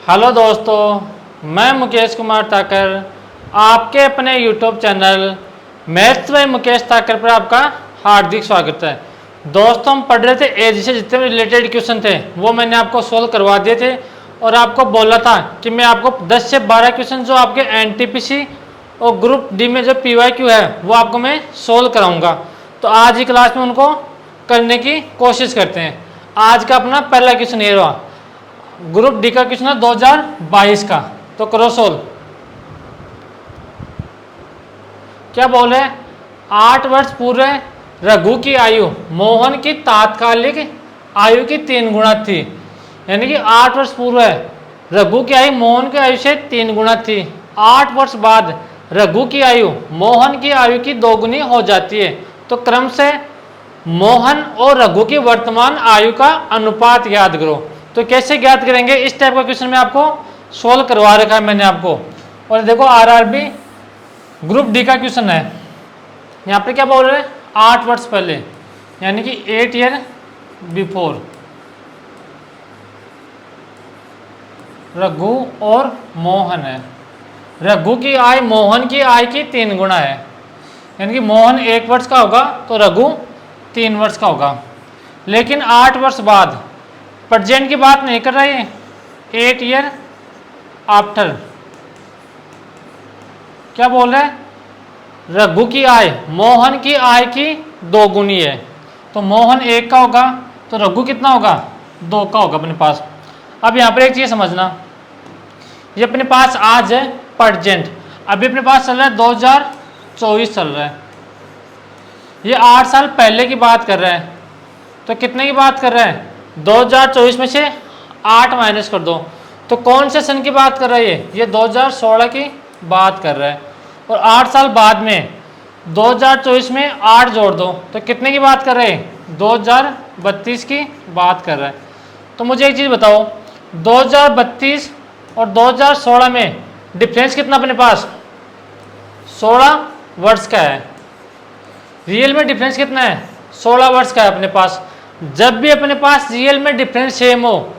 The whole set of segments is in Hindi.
हेलो दोस्तों, मैं मुकेश कुमार ताकर आपके अपने YouTube channel maths by Mukesh Takar पर आपका हार्दिक स्वागत है। दोस्तों, हम पढ़ रहे थे एज से जितने भी रिलेटेड क्वेश्चन थे वो मैंने आपको सोल्व करवा दिए थे और आपको बोला था कि मैं आपको 10 से 12 क्वेश्चन जो आपके एनटीपीसी और ग्रुप डी में जो पीवाईक्यू है वो आपको मैं सोल्व कराऊंगा। तो आज ही क्लास में उनको करने की कोशिश करते हैं। आज का अपना पहला क्वेश्चन ये रहा, ग्रुप डी का क्वेश्चन है 2022 का। तो करो सोल्व। क्या बोले, 8 वर्ष पूर्व रघु की आयु मोहन की तात्कालिक आयु की 3 गुना थी। यानी कि 8 वर्ष पूर्व रघु की आयु मोहन की आयु से 3 गुना थी। 8 वर्ष बाद रघु की आयु मोहन की आयु की 2 गुनी हो जाती है। तो क्रम से मोहन और रघु की वर्तमान आयु का अनुपात याद करो। तो कैसे ज्ञात करेंगे, इस टाइप का क्वेश्चन में आपको सोल्व करवा रखा है मैंने आपको। और देखो आरआरबी ग्रुप डी का क्वेश्चन है। यहाँ पे क्या बोल रहे हैं, 8 वर्ष पहले यानी कि 8 ईयर बिफोर रघु और मोहन है। रघु की आय मोहन की आय की 3 गुना है। यानी कि मोहन 1 वर्ष का होगा तो रघु 3 वर्ष का होगा। लेकिन 8 वर्ष बाद, प्रेजेंट की बात नहीं कर रहा है, 8 ईयर आफ्टर क्या बोल रहे हैं, रघु की आय मोहन की आय की 2 गुनी है। तो मोहन 1 का होगा तो रघु कितना होगा, 2 का होगा अपने पास। अब यहाँ पर एक चीज समझना, ये अपने पास आज है प्रेजेंट, अभी अपने पास चल रहा है 2024 चल रहा है। ये 8 साल पहले की बात कर रहा है। तो कितने की बात कर रहा है, 2024 में से 8 माइनस कर दो। तो कौन से सन की बात कर रहा है ये 2016 की बात कर रहा है। और 8 साल बाद में 2024 में 8 जोड़ दो तो कितने की बात कर रहे हैं, 2032 की बात कर रहा है। तो मुझे एक चीज़ बताओ, 2032 और 2016 में डिफरेंस कितना अपने पास, 16 वर्ष का है। रियल में डिफरेंस कितना है, 16 वर्ष का है अपने पास। जब भी अपने पास रियल में डिफरेंस सेम हो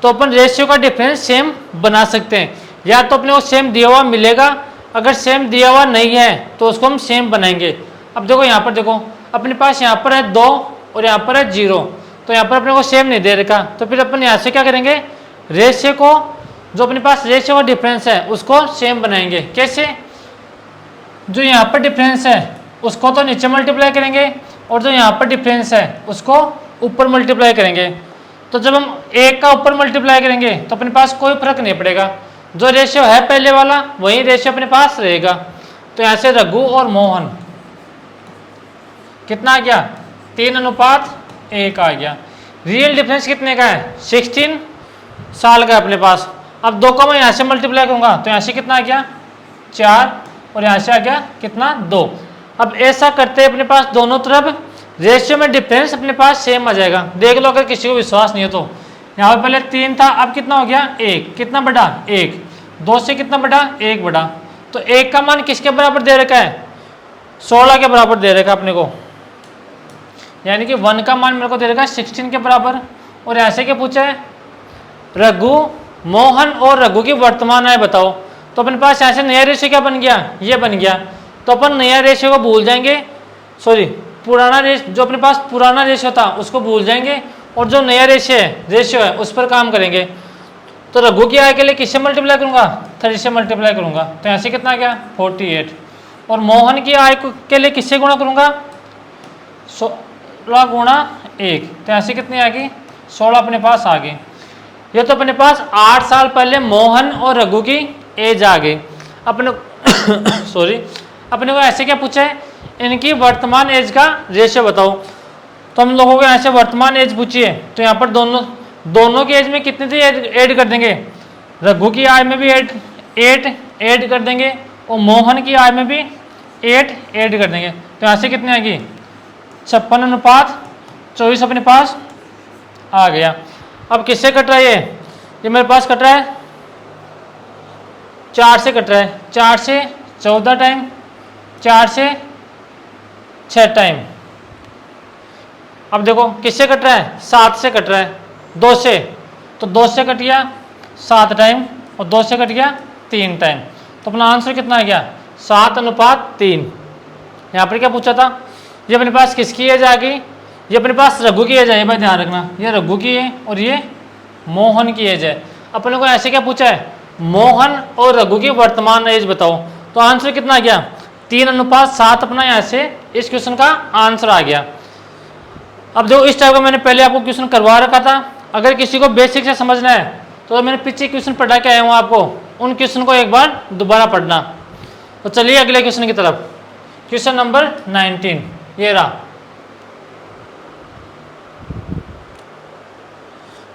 तो अपन रेशियो का डिफरेंस सेम बना सकते हैं। या तो अपने को सेम दिया हुआ मिलेगा, अगर सेम दिया हुआ नहीं है तो उसको हम सेम बनाएंगे। अब देखो यहाँ पर, देखो अपने पास यहाँ पर है 2 और यहाँ पर है 0, तो यहाँ पर अपने को सेम नहीं दे रखा। तो फिर अपन यहाँ से क्या करेंगे, रेशियो को, जो अपने पास रेशियो का डिफरेंस है उसको सेम बनाएंगे। कैसे, जो यहाँ पर डिफरेंस है उसको तो नीचे मल्टीप्लाई करेंगे और जो यहाँ पर डिफरेंस है उसको ऊपर मल्टीप्लाई करेंगे। तो जब हम 1 का ऊपर मल्टीप्लाई करेंगे तो अपने पास कोई फर्क नहीं पड़ेगा, जो रेशियो है पहले वाला वही रेशियो अपने पास रहेगा। तो यहाँ से रघु और मोहन कितना आ गया, 3:1 आ गया। रियल डिफरेंस कितने का है, 16 साल का है अपने पास। अब 2 का मैं यहाँ से मल्टीप्लाई करूँगा तो यहाँ से कितना आ गया, 4, और यहाँ से आ गया कितना, 2। अब ऐसा करते अपने पास दोनों तरफ रेशियो में डिफरेंस अपने पास सेम आ जाएगा। देख लो अगर किसी को विश्वास नहीं है तो। यहाँ पर पहले 3 था, अब कितना हो गया, 1। कितना बड़ा, 1। 2 से कितना बड़ा, 1 बड़ा। तो 1 का मान किसके बराबर दे रखा है, 16 के बराबर दे रखा है अपने को। यानी कि 1 का मान मेरे को दे रखा है 16 के बराबर। और ऐसे क्या पूछा है, रघु, मोहन और रघु की वर्तमान आय बताओ। तो अपने पास ऐसे नया रेशियो क्या बन गया, ये बन गया। तो अपन नया रेशियो को भूल जाएंगे, सॉरी पुराना रेशियो, जो अपने पास पुराना रेशियो था उसको भूल जाएंगे और जो नया रेशियो है उस पर काम करेंगे। तो रघु की आय के लिए किससे मल्टीप्लाई करूंगा, 30 से मल्टीप्लाई करूंगा। तो यहाँ से कितना आ गया, 48। और मोहन की आय के लिए किससे गुणा करूंगा, 16 गुणा 1। तो यहाँ से कितनी आ गई, 16 अपने पास आ गई। ये तो अपने पास 8 साल पहले मोहन और रघु की एज आ गई। अपने सॉरी अपने को ऐसे क्या पूछा है, इनकी वर्तमान एज का रेशियो बताओ। तो हम लोगों को ऐसे वर्तमान एज पूछी है तो यहाँ पर दोनों की एज में कितनी थी ऐड कर देंगे, रघु की आय में भी 8 ऐड कर देंगे और मोहन की आय में भी 8 ऐड कर देंगे। तो यहाँ से कितनी आएगी, 56:24 अपने पास आ गया। अब किससे कट रहा है ये मेरे पास कट रहा है 4 से कट रहा है, 4 से 14 टाइम, 4 से 6 टाइम। अब देखो किससे कट रहा है, 7 से कट रहा है, 2 से, तो 2 से कट गया 7 टाइम और 2 से कट गया 3 टाइम। तो अपना आंसर कितना आ गया 7:3। यहाँ पर क्या पूछा था, ये अपने पास किसकी एज आ गई, ये अपने पास रघु की एज है, भाई ध्यान रखना, ये रघु की है और ये मोहन की एज है। अपने को ऐसे क्या पूछा है, मोहन और रघु की वर्तमान एज बताओ। तो आंसर कितना आ गया 3:7 अपना यहाँ से इस क्वेश्चन का आंसर आ गया। अब देखो इस टाइप का मैंने पहले आपको क्वेश्चन करवा रखा था, अगर किसी को बेसिक से समझना है तो मैंने पीछे क्वेश्चन पढ़ा के आया हूँ आपको, उन क्वेश्चन को एक बार दोबारा पढ़ना। तो चलिए अगले क्वेश्चन की तरफ, क्वेश्चन नंबर 19 ये रहा।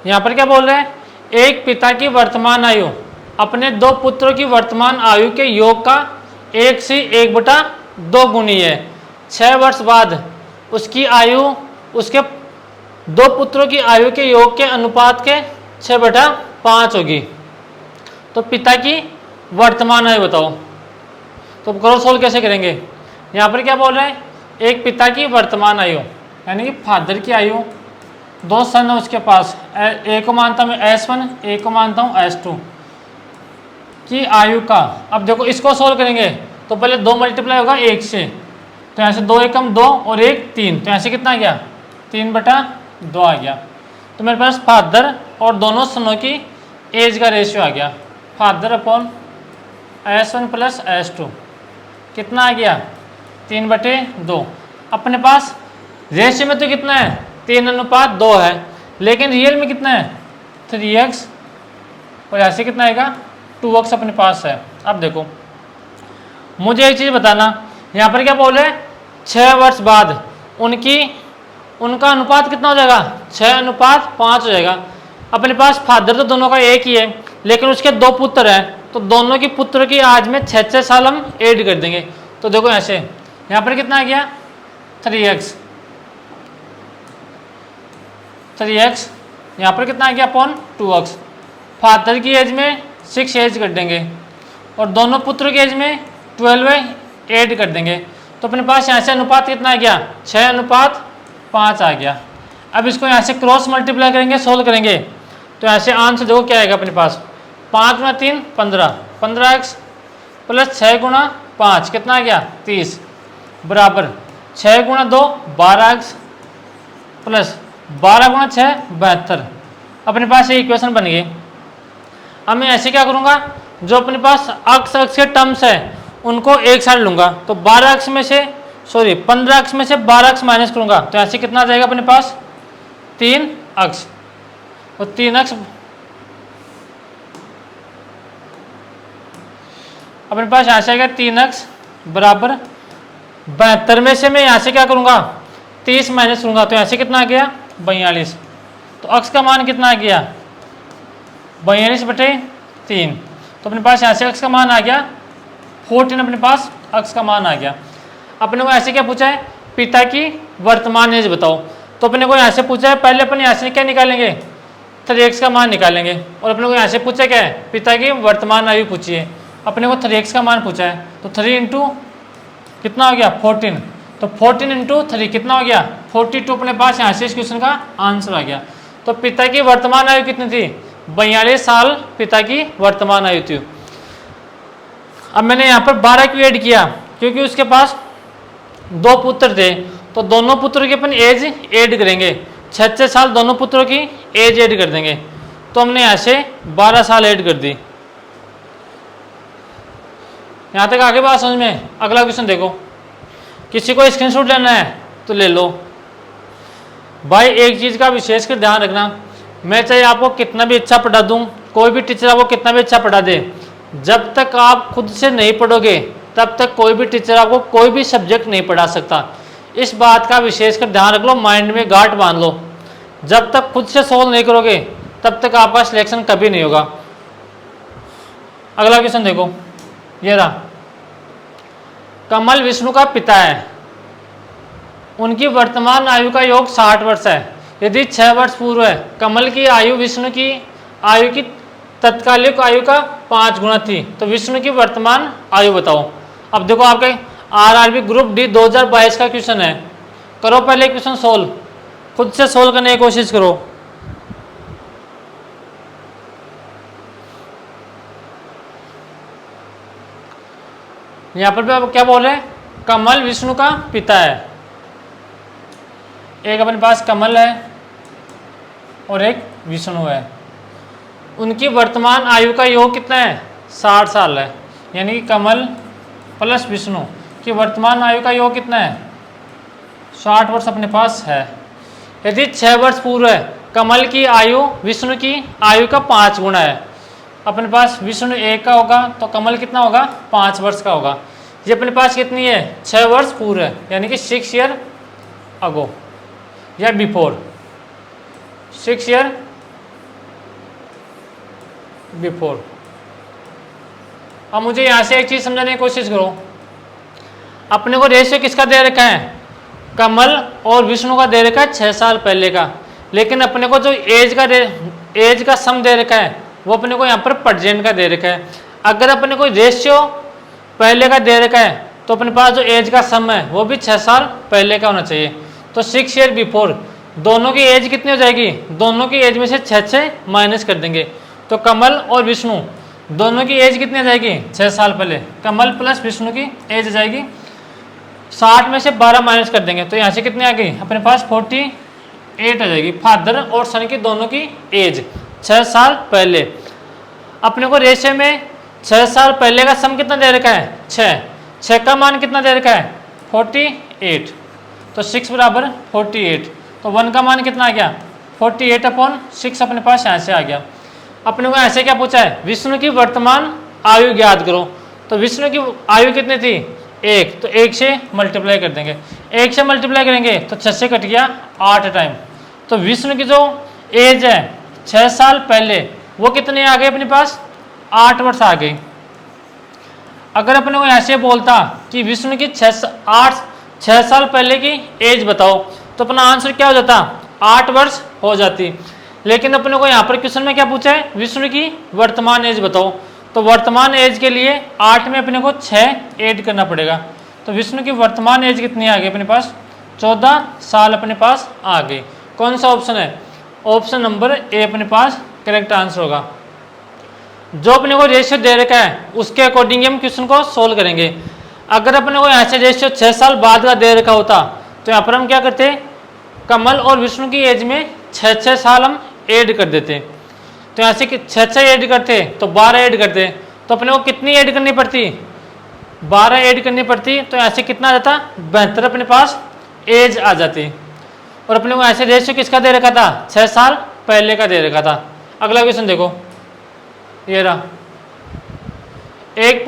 यहां पर क्या बोल रहे हैं, एक पिता की वर्तमान आयु अपने 2 पुत्रों की वर्तमान आयु के योग का 1 से 1/2 गुनी है। 6 वर्ष बाद उसकी आयु उसके 2 पुत्रों की आयु के योग के अनुपात के 6/5 होगी। तो पिता की वर्तमान आयु बताओ। तो क्रॉस सोल्व कैसे करेंगे, यहाँ पर क्या बोल रहे हैं, एक पिता की वर्तमान आयु यानी कि फादर की आयु, 2 सन है उसके पास, ए को मानता हूँ S1, ए को मानता हूँ S2 की आयु का। अब देखो इसको सोल्व करेंगे तो पहले 2 मल्टीप्लाई होगा 1 से, तो यहाँ से 2 एकम 2 और 1 3, तो यहाँ से कितना आ गया 3/2 आ गया। तो मेरे पास फादर और दोनों सनों की एज का रेशियो आ गया, father upon S1 plus S2 कितना आ गया 3/2। अपने पास रेशियो में तो कितना है 3:2 है, लेकिन रियल में कितना है 3x और ऐसे कितना आएगा 2x अपने पास है। अब देखो मुझे एक चीज़ बताना, यहाँ पर क्या बोले 6 वर्ष बाद उनका अनुपात कितना हो जाएगा 6:5 हो जाएगा। अपने पास फादर तो दोनों का एक ही है, लेकिन उसके 2 पुत्र हैं, तो दोनों की पुत्र की आज में 6 साल हम ऐड कर देंगे। तो देखो ऐसे यहाँ पर कितना आ गया 3x, यहाँ पर कितना आ गया अपॉन 2x। फादर की एज में 6 एज कर देंगे और दोनों पुत्र की एज में 12 ऐड कर देंगे। तो अपने पास यहाँ से अनुपात कितना आ गया 6:5 आ गया। अब इसको यहाँ से क्रॉस मल्टीप्लाई करेंगे, सोल्व करेंगे, तो यहाँ से आंसर देखो क्या आएगा अपने पास 5 × 3 15x प्लस 6 × 5 कितना आ गया 30 बराबर 6 × 2 12x प्लस 12 × 6 72। अपने पास ये इक्वेशन बन गई। अब मैं ऐसे क्या करूँगा, जो अपने पास अक्स के टर्म्स है उनको एक साइड लूँगा, तो 15x में से 12x माइनस करूँगा, तो ऐसे कितना आ जाएगा अपने पास 3x और 3x अपने पास यहाँ से आएगा 3x बराबर 72 में से मैं यहाँ से क्या करूँगा 30 माइनस करूँगा, तो यहाँ से कितना आ गया 42। तो x का मान कितना आ गया 42/3। तो अपने पास यहाँ से x का मान आ गया 14, अपने पास x का मान आ गया। अपने को ऐसे क्या पूछा है, पिता की वर्तमान एज बताओ। तो अपने को यहाँ से पूछा है, पहले अपन यहाँ से क्या निकालेंगे 3x का मान निकालेंगे, और अपने को यहाँ से पूछा क्या है पिता की वर्तमान आयु पूछी है, अपने को 3x का मान पूछा है। तो 3 × कितना हो गया 14, तो 14 × 3 कितना हो गया 42 अपने पास यहाँ से इस क्वेश्चन का आंसर आ गया। तो पिता की वर्तमान आयु कितनी थी 42 साल पिता की वर्तमान आयु थी। अब मैंने यहाँ पर 12 क्यों ऐड किया, क्योंकि उसके पास 2 पुत्र थे, तो दोनों पुत्रों की अपन एज ऐड करेंगे, 6 साल दोनों पुत्रों की एज ऐड कर देंगे। तो हमने यहाँ से 12 साल ऐड कर दी। यहाँ तक आगे बात समझ में। अगला क्वेश्चन देखो, किसी को स्क्रीनशॉट लेना है तो ले लो। भाई एक चीज़ का विशेष कर ध्यान रखना, मैं चाहे आपको कितना भी अच्छा पढ़ा दूँ, कोई भी टीचर आपको कितना भी अच्छा पढ़ा दे, जब तक आप खुद से नहीं पढ़ोगे तब तक कोई भी टीचर आपको कोई भी सब्जेक्ट नहीं पढ़ा सकता। इस बात का विशेष कर ध्यान रख लो, माइंड में गांठ बांध लो। जब तक खुद से सोल्व नहीं करोगे तब तक आपका सिलेक्शन कभी नहीं होगा। अगला क्वेश्चन देखो, ये रहा। कमल विष्णु का पिता है, उनकी वर्तमान आयु का योग 60 वर्ष है। यदि 6 वर्ष पूर्व है कमल की आयु विष्णु की आयु की तत्कालिक आयु का 5 गुना थी, तो विष्णु की वर्तमान आयु बताओ। अब देखो आपके आरआरबी ग्रुप डी 2022 का क्वेश्चन है। करो पहले क्वेश्चन सोल्व, खुद से सोल्व करने की कोशिश करो। यहाँ पर भी आप क्या बोल रहे हैं, कमल विष्णु का पिता है। एक अपने पास कमल है और एक विष्णु है। उनकी वर्तमान आयु का योग कितना है, 60 साल है। यानी कि कमल प्लस विष्णु की वर्तमान आयु का योग कितना है, 60 वर्ष अपने पास है। यदि 6 वर्ष पूर्व है, कमल की आयु विष्णु की आयु का 5 गुना है। अपने पास विष्णु 1 का होगा तो कमल कितना होगा, 5 वर्ष का होगा। ये अपने पास कितनी है, 6 वर्ष पूर्व है, यानी कि 6 ईयर अगो या बिफोर, 6 ईयर बिफोर। अब मुझे यहाँ से एक चीज़ समझाने की कोशिश करो। अपने को रेशियो किसका दे रखा है, कमल और विष्णु का दे रखा है 6 साल पहले का। लेकिन अपने को जो एज का सम दे रखा है वो अपने को यहाँ पर प्रेजेंट का दे रखा है। अगर अपने को रेशियो पहले का दे रखा है तो अपने पास जो एज का सम है वो भी 6 साल पहले का होना चाहिए। तो 6 ईयर बिफोर, दोनों की एज कितनी हो जाएगी, दोनों की एज में से 6 माइनस कर देंगे तो कमल और विष्णु दोनों की एज कितनी आ जाएगी, 6 साल पहले। कमल प्लस विष्णु की एज आ जाएगी, 60 में से 12 माइनस कर देंगे तो यहाँ से कितनी आ गई अपने पास 48 आ जाएगी। फादर और सन की दोनों की एज 6 साल पहले। अपने को रेशियो में 6 साल पहले का सम कितना दे रखा है, 6 का मान कितना दे रखा है 48, तो 6 बराबर 48, तो 1 का मान कितना आ गया 48/6 अपने पास यहाँ से आ गया। अपने को ऐसे क्या पूछा है, विष्णु की वर्तमान आयु ज्ञात करो। तो विष्णु की आयु कितनी थी 1, तो 1 से मल्टीप्लाई कर देंगे, 1 से मल्टीप्लाई करेंगे तो 6 से कट गया 8 टाइम। तो विष्णु की जो एज है 6 साल पहले वो कितने आ गए अपने पास, 8 वर्ष आ गई। अगर अपने को ऐसे बोलता कि विष्णु की 6 साल पहले की एज बताओ तो अपना आंसर क्या हो जाता, 8 वर्ष हो जाती। लेकिन अपने को यहाँ पर क्वेश्चन में क्या पूछा है, विष्णु की वर्तमान एज बताओ। तो वर्तमान एज के लिए 8 में अपने को 6 ऐड करना पड़ेगा। तो विष्णु की वर्तमान एज कितनी आ गई अपने पास, 14 साल अपने पास आ गई। कौन सा ऑप्शन है, ऑप्शन नंबर ए अपने पास करेक्ट आंसर होगा। जो अपने को रेशियो दे रखा है उसके अकॉर्डिंग हम क्वेश्चन को सोल्व करेंगे। अगर अपने को यहाँ से रेशियो 6 साल बाद का दे रखा होता तो यहाँ पर हम क्या करते, कमल और विष्णु की एज में 6 साल हम ऐड कर देते। तो यहाँ से 6 ऐड करते तो 12 ऐड करते, तो अपने को कितनी ऐड करनी पड़ती, 12 ऐड करनी पड़ती। तो यहाँ से कितना आ जाता, 72 अपने पास एज आ जाती। और अपने को ऐसे रेशियो किसका दे रखा था, 6 साल पहले का दे रखा था। अगला क्वेश्चन देखो, ये रहा, एक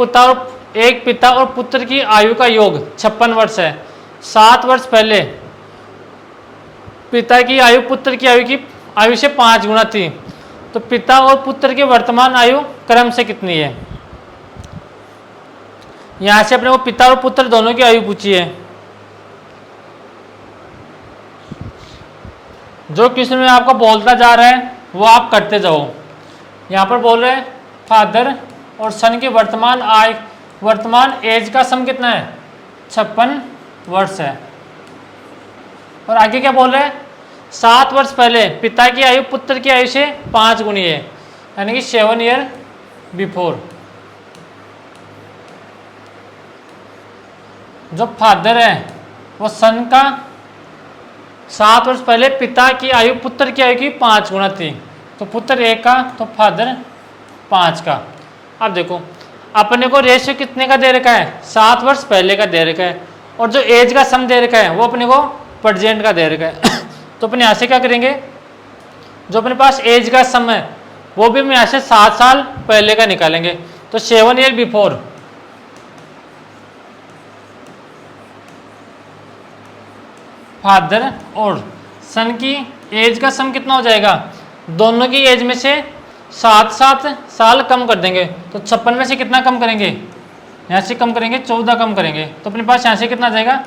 पिता और पुत्र की आयु का योग 56 वर्ष है। 7 वर्ष पहले पिता की आयु पुत्र की आयु से 5 गुना थी। तो पिता और पुत्र की वर्तमान आयु क्रम से कितनी है। यहां से अपने को पिता और पुत्र दोनों की आयु पूछी है। जो क्वेश्चन में आपको बोलता जा रहा है वो आप करते जाओ। यहाँ पर बोल रहे हैं फादर और सन की वर्तमान एज का सम कितना है, 56 वर्ष है। और आगे क्या बोल रहे हैं, 7 वर्ष पहले पिता की आयु पुत्र की आयु से 5 गुनी है, यानी कि 7 ईयर बिफोर। जो फादर है वो सन का 7 वर्ष पहले पिता की आयु पुत्र की आयु की 5 गुना थी। तो पुत्र 1 का तो फादर 5 का। अब देखो अपने को रेशियो कितने का दे रखा है, 7 वर्ष पहले का दे रखा है। और जो एज का सम दे रखा है वो अपने को प्रेजेंट का दे रखा है। तो अपने यहाँ से क्या करेंगे, जो अपने पास एज का सम है वो भी हम यहाँ से 7 साल पहले का निकालेंगे। तो 7 ईयर बिफोर फादर और सन की एज का सम कितना हो जाएगा, दोनों की एज में से 7 साल कम कर देंगे। तो 56 में से कितना कम करेंगे, यहाँ से कम करेंगे 14 कम करेंगे। तो अपने पास यहाँ से कितना जाएगा,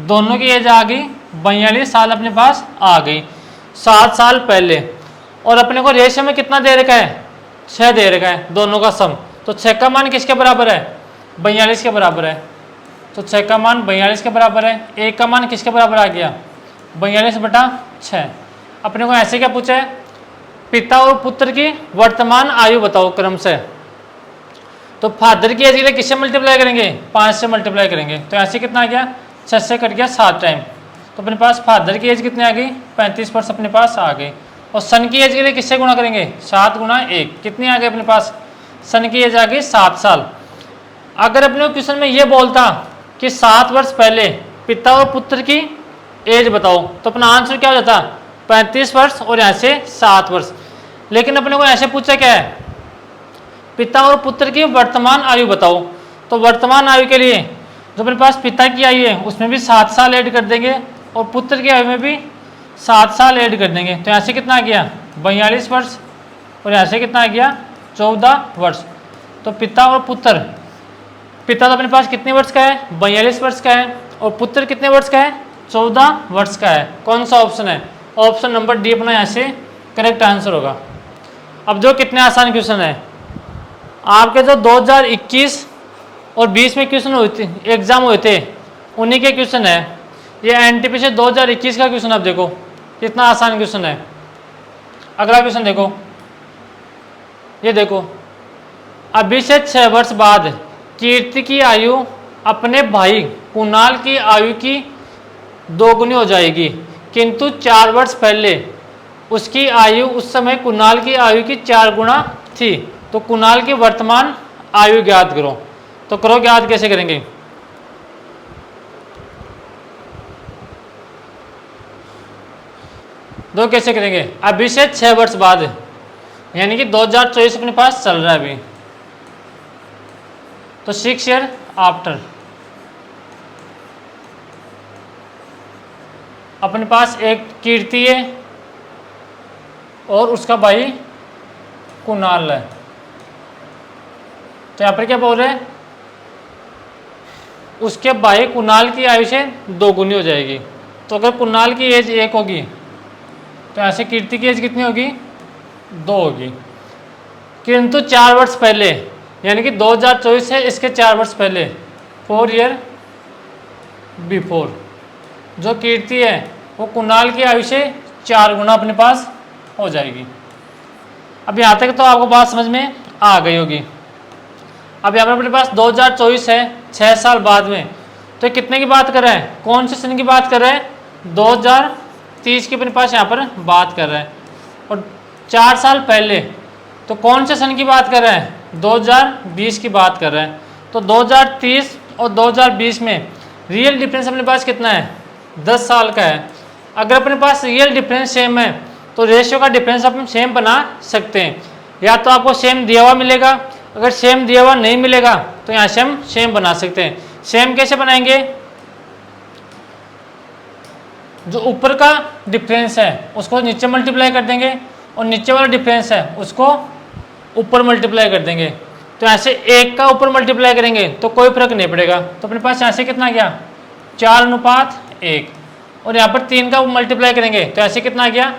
दोनों की एज आ गई 42 साल अपने पास आ गई, 7 साल पहले। और अपने को रेशियो में कितना दे रखा है, 6 दे रखा है दोनों का सम। तो 6 का मान किसके बराबर है, 42 के बराबर है। तो 6 का मान 42 के बराबर है। 1 का मान किसके बराबर आ गया, 42/6। अपने को ऐसे क्या पूछा है, पिता और पुत्र की वर्तमान आयु बताओ क्रम से। तो फादर की एज के लिए किससे मल्टीप्लाई करेंगे, 5 से मल्टीप्लाई करेंगे। तो ऐसे कितना आ गया, 6 से कट गया 7 टाइम। तो अपने पास फादर की एज कितनी आ गई, 35 वर्ष अपने पास आ गई। और सन की एज के लिए किससे गुणा करेंगे, 7 गुणा 1, कितनी आ गई अपने पास, सन की एज आ गई 7 साल। अगर अपने क्वेश्चन में ये बोलता कि 7 वर्ष पहले पिता और पुत्र की एज बताओ, तो अपना आंसर क्या हो जाता, 35 वर्ष और यहाँ से 7 वर्ष। लेकिन अपने को ऐसे पूछा क्या है, पिता और पुत्र की वर्तमान आयु बताओ। तो वर्तमान आयु के लिए जो अपने पास पिता की आयु है उसमें भी 7 साल ऐड कर देंगे और पुत्र की आयु में भी 7 साल ऐड कर देंगे। तो यहाँ से कितना आ गया, 42 वर्ष और यहाँ से कितना आ गया, 14 वर्ष। तो पिता और पुत्र, पिता तो अपने पास कितने वर्ष का है, 42 वर्ष का है, और पुत्र कितने वर्ष का है, 14 वर्ष का है। कौन सा ऑप्शन है, ऑप्शन नंबर डी अपना यहाँ से करेक्ट आंसर होगा। अब जो कितने आसान क्वेश्चन है, आपके जो 2021 और 20 में क्वेश्चन हुए थे, एग्जाम हुए थे, उन्हीं के क्वेश्चन है। ये एनटीपीसी 2021 का क्वेश्चन, आप देखो कितना आसान क्वेश्चन है। अगला क्वेश्चन देखो, ये देखो, अभी से 6 वर्ष बाद कीर्ति की आयु अपने भाई कुणाल की आयु की 2 गुनी हो जाएगी, किंतु 4 वर्ष पहले उसकी आयु उस समय कुणाल की आयु की 4 गुना थी। तो कुणाल की वर्तमान आयु ज्ञात करो। तो करो ज्ञात, कैसे करेंगे, दो कैसे करेंगे, अभी से 6 वर्ष बाद, यानी कि 2024 अपने पास चल रहा है अभी, तो 6 ईयर आफ्टर अपने पास एक कीर्ति है और उसका भाई कुणाल है। तो यहाँ पर क्या बोल रहे हैं, उसके भाई कुणाल की आयु से 2 गुनी हो जाएगी। तो अगर कुणाल की एज 1 होगी तो ऐसे कीर्ति की एज कितनी होगी, 2 होगी। किंतु 4 वर्ष पहले, यानी कि 2024 से इसके 4 वर्ष पहले, 4 ईयर बिफोर, जो कीर्ति है वो कुणाल की आयु से 4 गुना अपने पास हो जाएगी। अब यहाँ तक तो आपको बात समझ में आ गई होगी। अब यहाँ पर अपने पास 2024 है, 6 साल बाद में, तो कितने की बात कर रहे हैं, कौन से सन की बात कर रहे हैं, 2030 की अपने पास यहाँ पर बात कर रहे हैं। और 4 साल पहले तो कौन से सन की बात कर रहे हैं, 2020 की बात कर रहे हैं। तो 2030 और 2020 में रियल डिफरेंस अपने पास कितना है, 10 साल का है। अगर अपने पास रियल डिफरेंस सेम है तो रेशियो का डिफरेंस अपन सेम बना सकते हैं। या तो आपको सेम दिया हुआ मिलेगा, अगर सेम दिया हुआ नहीं मिलेगा तो यहाँ से हम सेम बना सकते हैं। सेम कैसे बनाएंगे, जो ऊपर का डिफरेंस है उसको नीचे मल्टीप्लाई कर देंगे और नीचे वाला डिफरेंस है उसको ऊपर मल्टीप्लाई कर देंगे। तो ऐसे 1 का ऊपर मल्टीप्लाई करेंगे तो कोई फर्क नहीं पड़ेगा। तो अपने पास यहाँ से कितना गया, 4:1, और यहाँ पर 3 का मल्टीप्लाई करेंगे तो ऐसे कितना आ गया,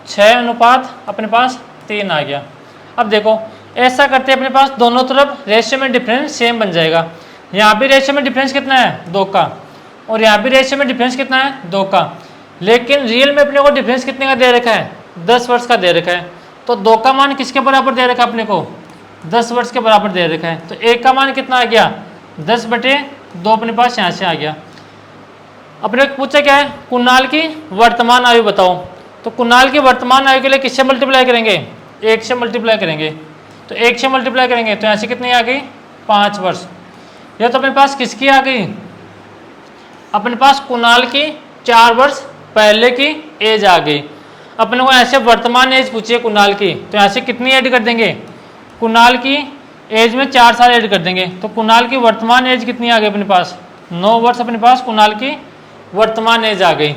6 अपने पास 3 आ गया। अब देखो ऐसा करते अपने पास दोनों तरफ रेशियो में डिफरेंस सेम बन जाएगा। यहाँ भी रेशियो में डिफरेंस कितना है, 2 का, और यहाँ भी रेशियो में डिफरेंस कितना है, 2 का। लेकिन रियल में अपने को डिफरेंस कितने का दे रखा है, 10 वर्ष का दे रखा है। तो 2 का मान किसके बराबर दे रखा है अपने को, 10 वर्ष के बराबर दे रखा है। तो 1 का मान कितना आ गया, 10/2 अपने पास यहाँ से आ गया। अपने को पूछा क्या है, कुणाल की वर्तमान आयु बताओ। तो कुणाल की वर्तमान आयु के लिए किससे मल्टीप्लाई करेंगे, 1 से मल्टीप्लाई करेंगे। तो 1 से मल्टीप्लाई करेंगे तो यहाँ से कितनी आ गई, 5 वर्ष। यह तो अपने पास किसकी आ गई, अपने पास कुणाल की 4 वर्ष पहले की एज आ गई। अपने को ऐसे वर्तमान एज पूछिए कुणाल की, तो यहाँ से कितनी ऐड कर देंगे, कुणाल की एज में 4 साल ऐड कर देंगे। तो कुणाल की वर्तमान एज कितनी आ गई अपने पास, 9 वर्ष अपने पास कुणाल की वर्तमान एज आ गई।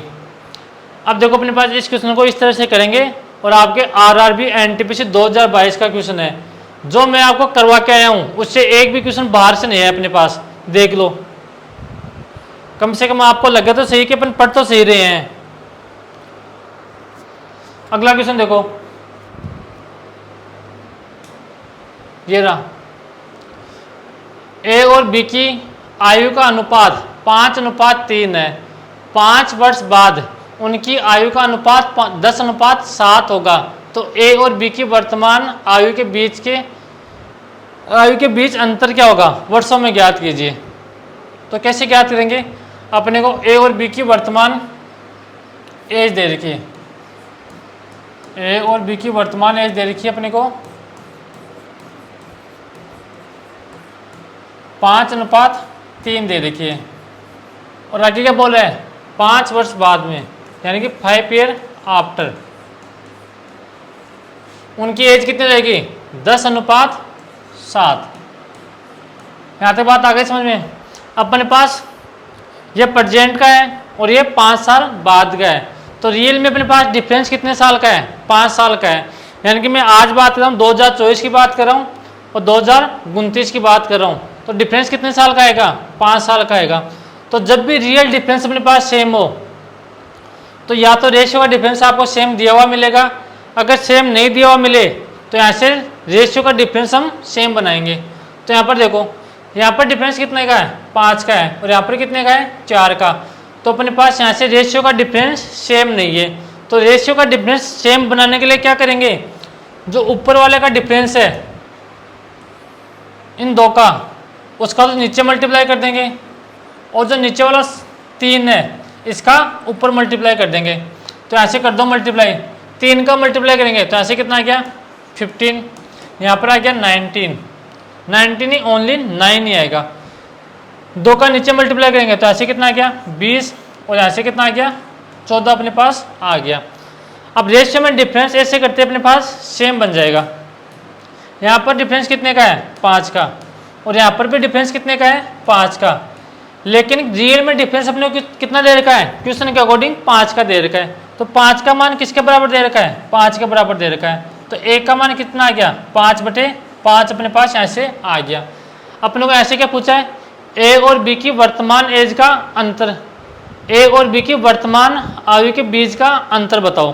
अब देखो अपने पास इस क्वेश्चन को इस तरह से करेंगे और आपके आरआरबी एनटीपीसी 2022 का क्वेश्चन है, जो मैं आपको करवा के आया हूँ उससे एक भी क्वेश्चन बाहर से नहीं है अपने पास, देख लो। कम से कम आपको लगे तो सही कि अपन पढ़ तो सही रहे हैं। अगला क्वेश्चन देखो, ये रहा, ए और बी की आयु का अनुपात 5:3 है। 5 वर्ष बाद उनकी आयु का अनुपात 10:7 होगा। तो ए और बी की वर्तमान आयु के बीच के आयु के बीच अंतर क्या होगा, वर्षों में ज्ञात कीजिए। तो कैसे ज्ञात करेंगे, अपने को ए और बी की वर्तमान एज दे रखी है, ए और बी की वर्तमान एज दे रखी है अपने को 5:3 दे रखी है, और आगे क्या बोल रहा है 5 वर्ष बाद में, यानी कि 5 ईयर आफ्टर उनकी एज कितनी रहेगी 10:7। यहाँ तक बात आ गई समझ में। अपने पास ये प्रेजेंट का है और ये 5 साल बाद का है, तो रियल में अपने पास डिफरेंस कितने साल का है 5 साल का है। यानी कि मैं आज बात कर रहा हूँ 2024 की बात कर रहा हूँ और 2029 की बात कर रहा हूँ, तो डिफरेंस कितने साल का आएगा 5 साल का आएगा। तो जब भी रियल डिफरेंस अपने पास सेम हो तो या तो रेशियो का डिफरेंस आपको सेम दिया हुआ मिलेगा, अगर सेम नहीं दिया हुआ मिले तो यहाँ से रेशियो का डिफरेंस हम सेम बनाएंगे। तो यहाँ पर देखो, यहाँ पर डिफरेंस कितने का है 5 का है और यहाँ पर कितने का है 4 का, तो अपने पास यहाँ से रेशियो का डिफरेंस सेम नहीं है। तो रेशियो का डिफरेंस सेम बनाने के लिए क्या करेंगे, जो ऊपर वाले का डिफरेंस है इन दो का, उसका तो नीचे मल्टीप्लाई कर देंगे, और जो नीचे वाला 3 है इसका ऊपर मल्टीप्लाई कर देंगे। तो ऐसे कर दो मल्टीप्लाई, 3 का मल्टीप्लाई करेंगे तो ऐसे कितना आ गया 15, यहाँ पर आ गया 19 ही, ओनली 9 ही आएगा। 2 का नीचे मल्टीप्लाई करेंगे तो ऐसे कितना आ गया 20, और ऐसे कितना आ गया 14 अपने पास आ गया। अब रेशियो में डिफरेंस ऐसे करते अपने पास सेम बन जाएगा। यहाँ पर डिफरेंस कितने का है 5 का, और यहाँ पर भी डिफरेंस कितने का है 5 का, लेकिन रियल में डिफरेंस अपने को कितना दे रखा है क्वेश्चन के अकॉर्डिंग 5 का दे रखा है। तो 5 का मान किसके बराबर दे रखा है 5 के बराबर दे रखा है, तो ए का मान कितना आ गया 5/5 अपने पास ऐसे आ गया। अपने को ऐसे क्या पूछा है, ए और बी की वर्तमान एज का अंतर, ए और बी की वर्तमान आयु के बीच का अंतर बताओ।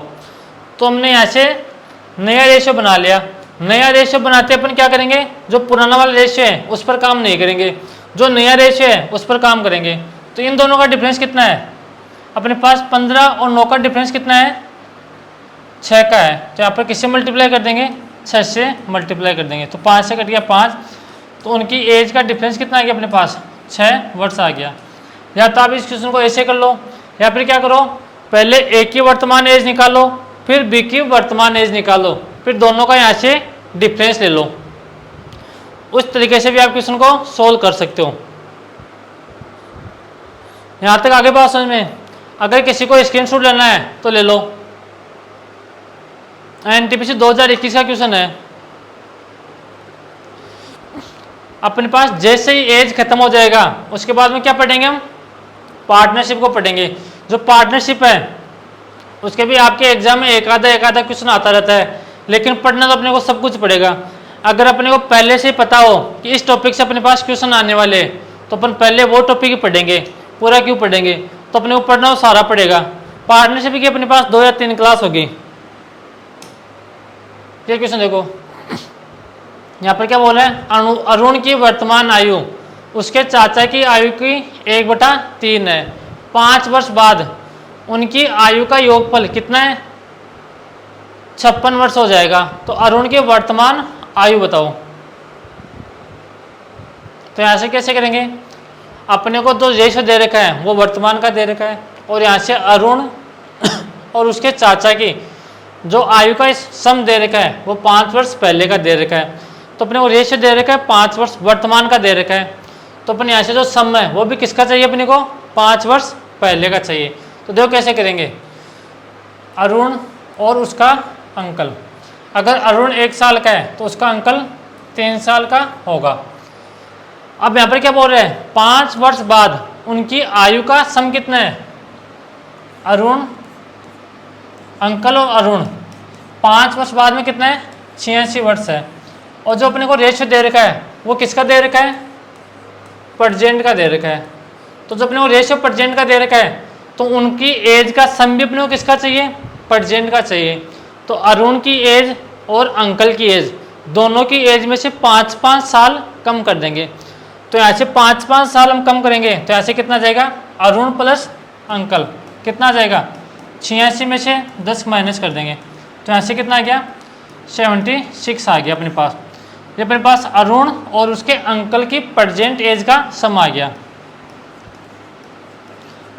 तो हमने यहाँ से नया रेशियो बना लिया। नया रेशियो बनाते अपन क्या करेंगे, जो पुराना वाला रेशियो है उस पर काम नहीं करेंगे, जो नया रेशियो है उस पर काम करेंगे। तो इन दोनों का डिफरेंस कितना है अपने पास 15 और 9 का डिफरेंस कितना है 6 का है। तो यहाँ पर किससे मल्टीप्लाई कर देंगे 6 से मल्टीप्लाई कर देंगे, तो 5 से कट गया 5, तो उनकी एज का डिफरेंस कितना आ गया अपने पास 6 वर्ष आ गया। या तो आप इस क्वेश्चन को ऐसे कर लो, या फिर क्या करो पहले ए की वर्तमान एज निकालो फिर बी की वर्तमान एज निकालो, फिर दोनों का यहाँ से डिफरेंस ले लो। उस तरीके से भी आप क्वेश्चन को सोल्व कर सकते हो। यहाँ तक आगे बात समझ में। अगर किसी को स्क्रीनशॉट लेना है तो ले लो। एनटीपीसी 2021 का क्वेश्चन है। अपने पास जैसे ही एज खत्म हो जाएगा उसके बाद में क्या पढ़ेंगे हम पार्टनरशिप को पढ़ेंगे। जो पार्टनरशिप है उसके भी आपके एग्जाम में एक आधा क्वेश्चन आता रहता है, लेकिन पढ़ना तो अपने को सब कुछ पड़ेगा। अगर अपने को पहले से पता हो कि इस टॉपिक से अपने पास क्वेश्चन आने वाले हैं तो अपन पहले वो टॉपिक ही पढ़ेंगे, पूरा क्यों पढ़ेंगे, तो अपने को पढ़ना वो सारा पड़ेगा। पार्टनरशिप की अपने पास 2 या 3 क्लास होगी। ये क्वेश्चन देखो, यहाँ पर क्या बोला है अरुण की वर्तमान आयु उसके चाचा की आयु की 1/3 है। 5 वर्ष बाद उनकी आयु का योगफल कितना है 56 वर्ष हो जाएगा। तो अरुण की वर्तमान आयु बताओ। तो यहाँ से कैसे करेंगे, अपने को तो रेशियो दे रखा है वो वर्तमान का दे रखा है, और यहाँ से अरुण और उसके चाचा की जो आयु का सम दे रखा है वो 5 वर्ष पहले का दे रखा है। तो अपने को रेशियो दे रखा है 5 वर्ष वर्तमान का दे रखा है, तो अपने यहाँ से जो सम है वो भी किसका चाहिए अपने को 5 वर्ष पहले का चाहिए। तो देखो कैसे करेंगे, अरुण और उसका अंकल, अगर अरुण 1 साल का है तो उसका अंकल 3 साल का होगा। अब यहाँ पर क्या बोल रहे हैं 5 वर्ष बाद उनकी आयु का सम कितना है, अरुण अंकल और अरुण 5 वर्ष बाद में कितना है 86 वर्ष है। और जो अपने को रेशियो दे रखा है वो किसका दे रखा है प्रेजेंट का दे रखा है। तो जो अपने को रेशियो प्रेजेंट का दे रखा है तो उनकी एज का सम भी अपने को किसका चाहिए प्रेजेंट का चाहिए। तो अरुण की एज और अंकल की एज दोनों की एज में से 5-5 साल कम कर देंगे। तो यहाँ से 5-5 साल हम कम करेंगे तो ऐसे कितना जाएगा अरुण प्लस अंकल कितना जाएगा 86 में से 10 माइनस कर देंगे तो यहाँ से कितना आ गया 76 आ गया अपने पास। ये अपने पास अरुण और उसके अंकल की प्रेजेंट एज का सम आ गया।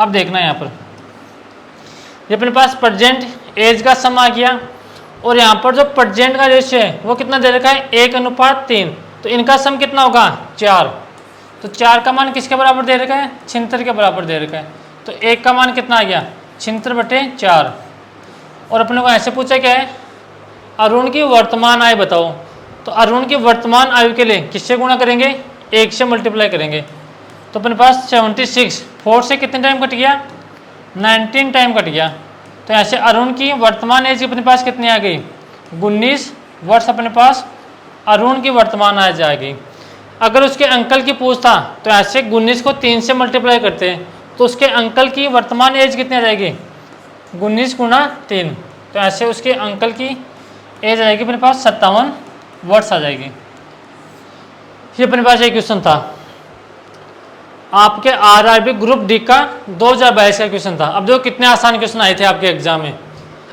अब देखना यहाँ पर, ये अपने पास प्रेजेंट एज का सम आ गया और यहाँ पर जो प्रेजेंट का रेशियो है वो कितना दे रखा है 1:3, तो इनका सम कितना होगा 4। तो 4 का मान किसके बराबर दे रखा है 76 के बराबर दे रखा है। तो 1 का मान कितना आ गया 76/4। और अपने को ऐसे पूछा क्या है अरुण की वर्तमान आयु बताओ, तो अरुण की वर्तमान आयु के लिए किससे गुणा करेंगे 1 से मल्टीप्लाई करेंगे। तो अपने पास 76 4 से कितने टाइम कट गया 19 टाइम कट गया। तो ऐसे अरुण की वर्तमान एज अपने पास कितनी आ गई 19 वर्ष अपने पास अरुण की वर्तमान एज आ गई। अगर उसके अंकल की पूछता तो ऐसे 19 को 3 से मल्टीप्लाई करते हैं तो उसके अंकल की वर्तमान एज कितनी आ जाएगी 19 गुणा 3। तो ऐसे उसके अंकल की एज आएगी अपने पास 57 वर्ष आ जाएगी। ये अपने पास एक क्वेश्चन था आपके RRB ग्रुप डी का 2022 का क्वेश्चन था। अब देखो कितने आसान क्वेश्चन आए थे आपके एग्जाम में।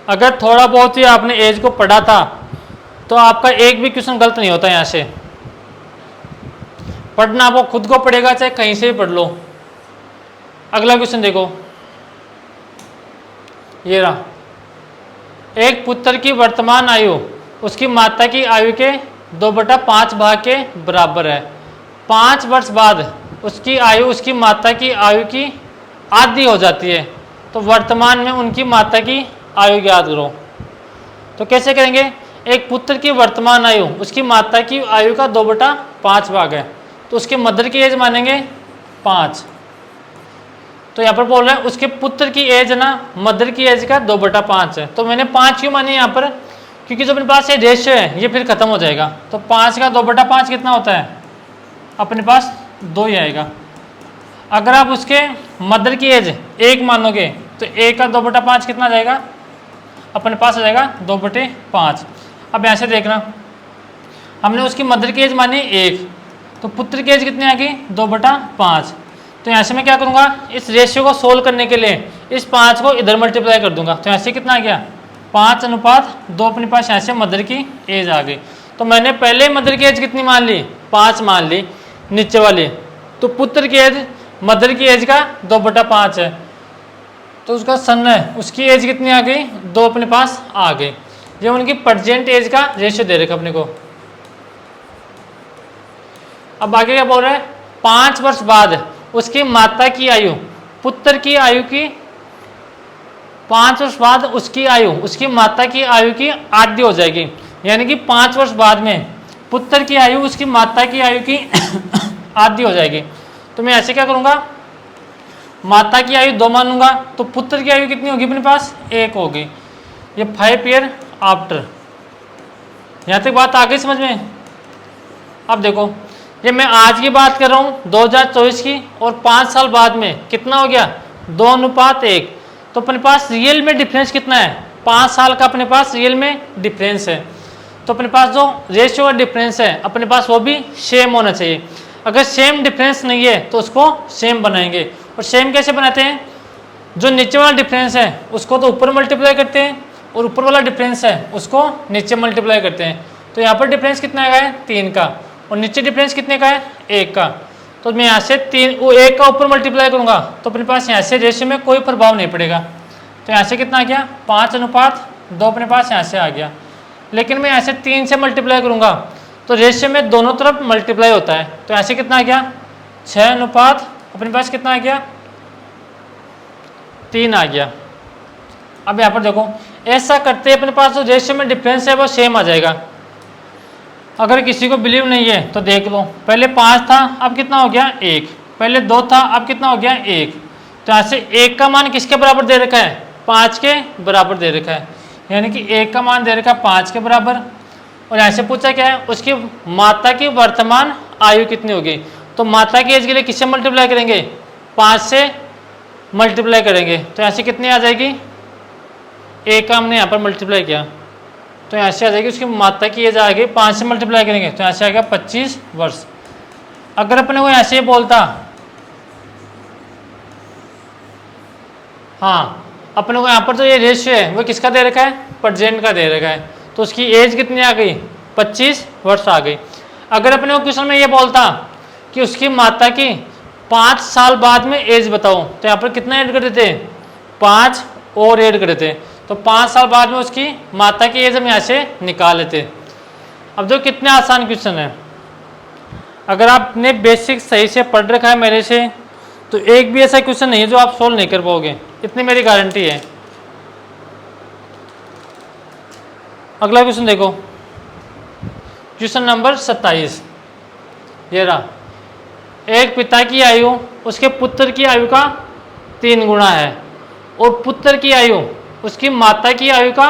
अगर थोड़ा बहुत ही आपने एज को पढ़ा था तो आपका एक भी क्वेश्चन गलत नहीं होता। यहाँ से पढ़ना आपको खुद को पड़ेगा चाहे कहीं से भी पढ़ लो। अगला क्वेश्चन देखो, ये रहा, एक पुत्र की वर्तमान आयु उसकी माता की आयु के 2/5 भाग के बराबर है। 5 वर्ष बाद उसकी आयु उसकी माता की आयु की आधी हो जाती है। तो वर्तमान में उनकी माता की आयु याद करो। तो कैसे करेंगे, एक पुत्र की वर्तमान आयु उसकी माता की आयु का 2/5 भाग है, तो उसके मदर की एज मानेंगे 5। तो यहाँ पर बोल रहे हैं उसके पुत्र की एज ना मदर की एज का 2/5 है। तो मैंने 5 क्यों मानी यहाँ पर, क्योंकि जो अपने पास ये रेशियो है ये फिर खत्म हो जाएगा। तो 5 का 2/5 कितना होता है अपने पास 2 ही आएगा। अगर आप उसके मदर की एज 1 मानोगे तो 1 का 2/5 कितना जाएगा अपने पास आ जाएगा 2/5। अब ऐसे देखना, हमने उसकी मदर की एज मानी 1, तो पुत्र की एज कितनी आ गई 2/5। तो यहाँ से मैं क्या करूँगा, इस रेशियो को सोल्व करने के लिए इस 5 को इधर मल्टीप्लाई कर दूंगा। तो ऐसे कितना आ गया 5:2 अपने पास यहाँ से मदर की एज आ गई। तो मैंने पहले मदर की एज कितनी मान ली 5 मान ली नीचे वाली, तो पुत्र की एज मदर की एज का 2/5 है, तो उसका सन है उसकी एज कितनी आ गई 2 अपने पास आ गई। ये उनकी प्रेजेंट एज का रेशियो दे रखा अपने को। अब आगे क्या बोल रहा है, 5 वर्ष बाद उसकी माता की आयु पुत्र की आयु की 5 वर्ष बाद उसकी आयु उसकी माता की आयु की आधी हो जाएगी। यानी कि 5 वर्ष बाद में पुत्र की आयु उसकी माता की आयु की आधी हो जाएगी। तो मैं ऐसे क्या करूँगा, माता की आयु 2 मानूंगा, तो पुत्र की आयु कितनी होगी अपने पास 1 होगी। ये 5 ईयर आफ्टर। यहाँ तक बात आ गई समझ में। अब देखो ये मैं आज की बात कर रहा हूँ 2024 की, और 5 साल बाद में कितना हो गया 2:1। तो अपने पास रियल में डिफरेंस कितना है 5 साल का अपने पास रियल में डिफरेंस है। तो अपने पास जो रेशियो का डिफरेंस है अपने पास वो भी सेम होना चाहिए। अगर सेम डिफरेंस नहीं है तो उसको सेम बनाएंगे। और सेम कैसे बनाते हैं, जो नीचे वाला डिफरेंस है उसको तो ऊपर मल्टीप्लाई करते हैं और ऊपर वाला डिफरेंस है उसको नीचे मल्टीप्लाई करते हैं। तो यहाँ पर डिफरेंस कितना का है 3 का, और नीचे डिफरेंस कितने का है 1 का। तो मैं यहाँ से 1 का ऊपर मल्टीप्लाई करूँगा तो अपने पास यहाँ से रेशियो में कोई प्रभाव नहीं पड़ेगा। तो यहाँ से कितना आ गया 5:2 अपने पास यहाँ से आ गया। लेकिन मैं यहाँ से 3 से मल्टीप्लाई करूँगा तो रेशियो में दोनों तरफ मल्टीप्लाई होता है। तो ऐसे कितना आ गया 6 अपने पास कितना आ गया 3 आ गया। अब यहाँ पर देखो ऐसा करते अपने पास जो रेशियो में डिफरेंस है वो सेम आ जाएगा। अगर किसी को बिलीव नहीं है तो देख लो, पहले 5 था अब कितना हो गया 1, पहले 2 था अब कितना हो गया 1। तो यहाँ से 1 का मान किसके बराबर दे रखा है 5 के बराबर दे रखा है। यानी कि 1 का मान दे रखा है 5 के बराबर। और यहाँ से पूछा क्या है उसकी माता की वर्तमान आयु कितनी होगी। तो माता की एज के लिए किससे मल्टीप्लाई करेंगे 5 से मल्टीप्लाई करेंगे। तो यहाँ से कितनी आ जाएगी 1 का हमने यहाँ पर मल्टीप्लाई किया तो यहाँ से आ जाएगी उसकी माता की एज आ गई 5 से मल्टीप्लाई करेंगे तो यहाँ से आ गया 25 वर्ष। अगर अपने को ऐसे ही बोलता, हाँ अपने को यहाँ पर जो ये रेशियो है वो किसका दे रखा है प्रेजेंट का दे रखा है, तो उसकी एज कितनी आ गई 25 वर्ष आ गई। अगर अपने को क्वेश्चन में ये बोलता कि उसकी माता की 5 साल बाद में एज बताओ, तो यहाँ पर कितना ऐड कर देते, 5 और ऐड कर देते, तो 5 साल बाद में उसकी माता की एज हम यहाँ से निकाल लेते। अब देखो कितने आसान क्वेश्चन है, अगर आपने बेसिक सही से पढ़ रखा है मेरे से, तो एक भी ऐसा क्वेश्चन नहीं है जो आप सोल्व नहीं कर पाओगे, इतनी मेरी गारंटी है। अगला क्वेश्चन देखो, क्वेश्चन नंबर 27, ये रहा। एक पिता की आयु उसके पुत्र की आयु का 3 गुना है और पुत्र की आयु उसकी माता की आयु का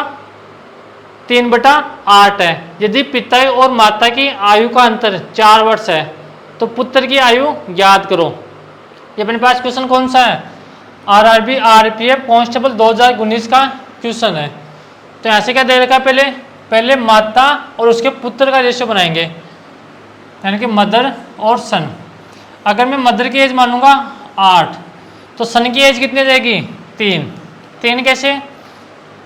3/8 है। यदि पिता और माता की आयु का अंतर 4 वर्ष है तो पुत्र की आयु ज्ञात करो। ये अपने पास क्वेश्चन कौन सा है, आरआरबी आरपीएफ कांस्टेबल 2019 का क्वेश्चन है। तो यहाँ से क्या दे रखा है, पहले माता और उसके पुत्र का रेशियो बनाएंगे, यानी कि मदर और सन। अगर मैं मदर की एज मानूंगा 8, तो सन की एज कितनी रहेगी, 3 कैसे,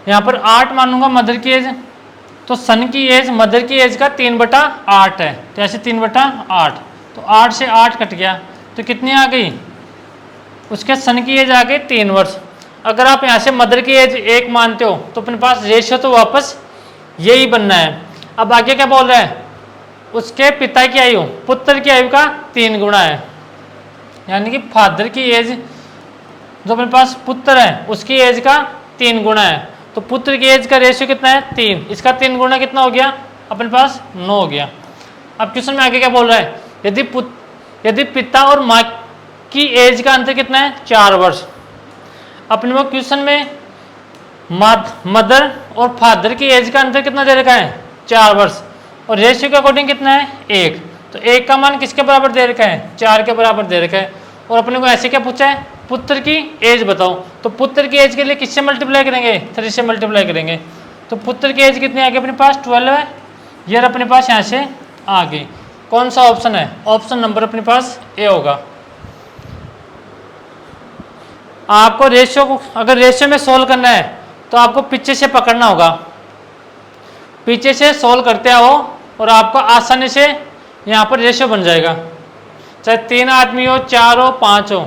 यहाँ पर 8 मानूंगा मदर की एज, तो सन की एज मदर की एज का 3/8 है, तो ऐसे 3/8, तो 8 से 8 कट गया, तो कितनी आ गई, उसके सन की एज आ गई 3 वर्ष। अगर आप यहाँ से मदर की एज 1 मानते हो तो अपने पास रेशियो तो वापस यही बनना है। अब आगे क्या बोल रहा है, उसके पिता की आयु पुत्र की आयु का 3 गुना है, यानी कि फादर की एज जो अपने पास पुत्र है उसकी एज का 3 गुना है, तो पुत्र की एज का रेशियो कितना है, 3, इसका 3 गुना कितना हो गया, अपने पास 9 हो गया। अब क्वेश्चन में आगे क्या बोल रहा है, यदि पिता और माँ की एज का अंतर कितना है, 4 वर्ष। अपने को क्वेश्चन में मदर और फादर की एज का अंतर कितना दे रखा है, 4 वर्ष, और रेशियो के अकॉर्डिंग कितना है, 1, तो 1 का मान किसके बराबर दे रखा है, 4 के बराबर दे रखा है। और अपने को ऐसे क्या पूछा है, पुत्र की एज बताओ, तो पुत्र की एज के लिए किससे मल्टीप्लाई करेंगे, 3 से मल्टीप्लाई करेंगे, तो पुत्र की एज कितनी आ गई अपने पास, 12 है, ये अपने पास यहाँ से आ गई। कौन सा ऑप्शन है, ऑप्शन नंबर अपने पास ए होगा। आपको रेशियो को अगर रेशियो में सोल्व करना है तो आपको पीछे से पकड़ना होगा, पीछे से सोल्व करते आओ और आपको आसानी से यहाँ पर रेशियो बन जाएगा, चाहे 3 आदमी हो, 4 हो, 5 हो।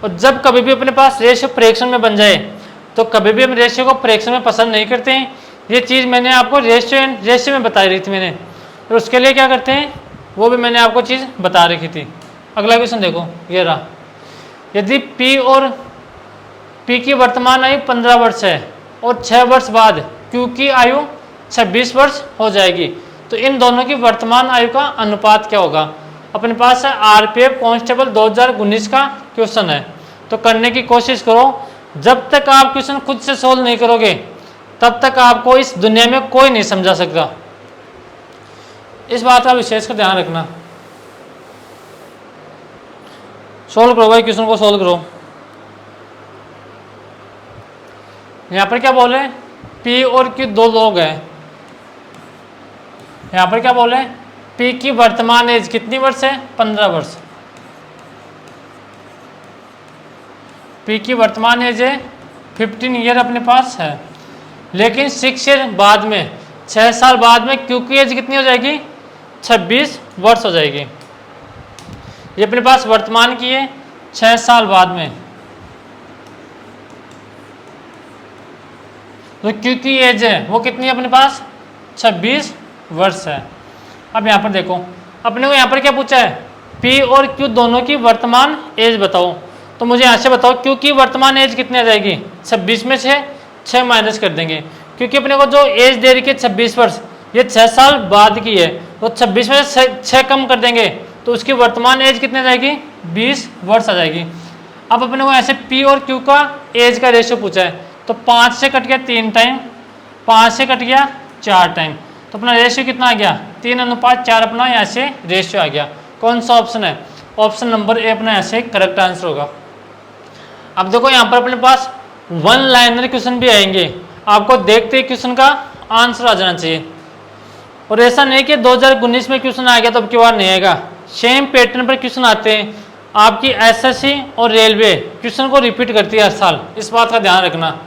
और जब कभी भी अपने पास रेशियो फ्रैक्शन में बन जाए तो कभी भी हम रेशियो को फ्रैक्शन में पसंद नहीं करते हैं। ये चीज़ मैंने आपको रेशियो में बताई रही थी मैंने, और उसके लिए क्या करते हैं वो भी मैंने आपको चीज़ बता रखी थी। अगला क्वेश्चन देखो, ये रहा। यदि पी की वर्तमान आयु 15 वर्ष है और 6 वर्ष बाद क्यू की आयु 26 वर्ष हो जाएगी, तो इन दोनों की वर्तमान आयु का अनुपात क्या होगा। अपने पास है आरपीएफ कांस्टेबल 2019 का क्वेश्चन है, तो करने की कोशिश करो। जब तक आप क्वेश्चन खुद से सोल्व नहीं करोगे तब तक आपको इस दुनिया में कोई नहीं समझा सकता, इस बात का विशेष कर ध्यान रखना। सोल्व करो भाई, क्वेश्चन को सोल्व करो। यहाँ पर क्या बोले, पी और क्यू 2 लोग हैं। यहाँ पर क्या बोले, पी की वर्तमान एज कितनी वर्ष है, 15 वर्ष। पी की वर्तमान एज है 15 ईयर अपने पास है, लेकिन 6 ईयर बाद में 6 साल बाद में क्यू की एज कितनी हो जाएगी, 26 वर्ष हो जाएगी। ये अपने पास वर्तमान की है, 6 साल बाद में तो क्यू की एज है वो कितनी है अपने पास, 26 वर्ष है। अब यहाँ पर देखो, अपने को यहाँ पर क्या पूछा है, पी और क्यू दोनों की वर्तमान एज बताओ। तो मुझे यहाँ से बताओ क्यू की वर्तमान एज कितनी आ जाएगी, 26 में से 6 माइनस कर देंगे, क्योंकि अपने को जो एज दे रही है 26 वर्ष, ये 6 साल बाद की है, तो 26 में से 6 कम कर देंगे तो उसकी वर्तमान एज कितनी आ जाएगी, 20 वर्ष आ जाएगी। अब अपने को ऐसे पी और क्यू का एज का रेशियो पूछा है, तो 5 से कट गया 3 टाइम, 5 से कट गया 4 टाइम, तो अपना रेशियो कितना आ गया, 3:4 अपना यहाँ से रेशियो आ गया। कौन सा ऑप्शन है, ऑप्शन नंबर ए अपना यहाँ से करेक्ट आंसर होगा। अब देखो यहाँ पर अपने पास 1 लाइनर क्वेश्चन भी आएंगे, आपको देखते ही क्वेश्चन का आंसर आ जाना चाहिए। और ऐसा नहीं कि 2019 में क्वेश्चन आ गया तो अब की बार नहीं आएगा, सेम पैटर्न पर क्वेश्चन आते हैं। आपकी एसएससी और रेलवे क्वेश्चन को रिपीट करती है हर साल, इस बात का ध्यान रखना।